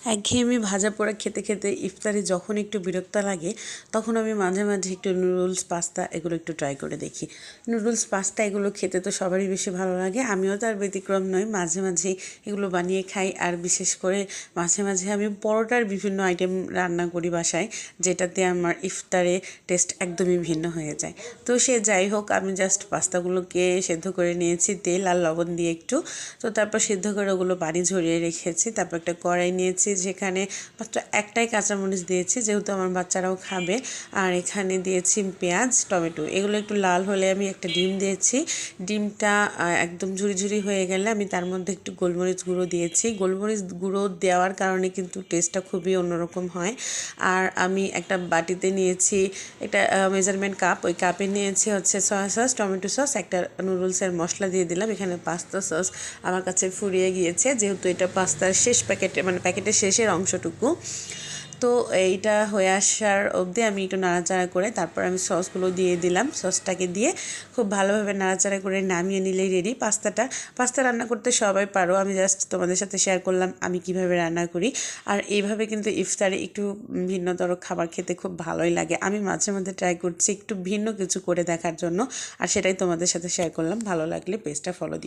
একঘেয়েমি ভাজা পোড়া খেতে খেতে ইফতারে যখন একটু বিরক্ত লাগে তখন আমি মাঝে মাঝে একটু নুডলস পাস্তা এগুলো একটু ট্রাই করে দেখি। নুডলস পাস্তা এগুলো খেতে তো সবারই বেশি ভালো লাগে, আমিও তার ব্যতিক্রম নই। মাঝে মাঝে এগুলো বানিয়ে খাই, আর বিশেষ করে মাঝে মাঝে আমি পরোটার বিভিন্ন আইটেম রান্না করি বাসায়, যেটাতে আমার ইফতারে টেস্ট একদমই ভিন্ন হয়ে যায়। তো সে যাই হোক, আমি জাস্ট পাস্তাগুলোকে সেদ্ধ করে নিয়েছি তেল আর লবণ দিয়ে একটু। তো তারপর সেদ্ধ করে ওগুলো পানি ঝরিয়ে রেখেছি। তারপর একটা কড়াই নিয়েছি, যেখানে মাত্র একটাই কাঁচামরিচ দিয়েছি, যেহেতু আমার বাচ্চারাও খাবে। আর এখানে দিয়েছি পেঁয়াজ, টমেটো, এগুলো একটু লাল হলে আমি একটা ডিম দিয়েছি। ডিমটা একদম ঝুরি ঝুরি হয়ে গেলে আমি তার মধ্যে একটু গোলমরিচ গুঁড়ো দিয়েছি। গোলমরিচ গুঁড়ো দেওয়ার কারণে কিন্তু টেস্টটা খুবই অন্যরকম হয়। আর আমি একটা বাটিতে নিয়েছি একটা মেজারমেন্ট কাপ, ওই কাপে নিয়েছি হচ্ছে সয়া সস, টমেটো সস, একটা নুডলসের মশলা দিয়ে দিলাম। এখানে পাস্তা সস আমার কাছে ফুরিয়ে গিয়েছে, যেহেতু এটা পাস্তার শেষ প্যাকেটে, মানে প্যাকেটের শেষের অংশটুকু। তো এইটা হয়ে আসার অবধি আমি একটু নাড়াচাড়া করে তারপর আমি সসগুলো দিয়ে দিলাম। সসটাকে দিয়ে খুব ভালোভাবে নাড়াচাড়া করে নামিয়ে নিলেই রেডি পাস্তাটা। পাস্তা রান্না করতে সবাই পারো, আমি জাস্ট তোমাদের সাথে শেয়ার করলাম আমি কিভাবে রান্না করি। আর এইভাবে কিন্তু ইফতারে একটু ভিন্নতর খাবার খেতে খুব ভালোই লাগে। আমি মাঝে মধ্যে ট্রাই করছি একটু ভিন্ন কিছু করে দেখার জন্য, আর সেটাই তোমাদের সাথে শেয়ার করলাম। ভালো লাগলে পেজটা ফলো দিও।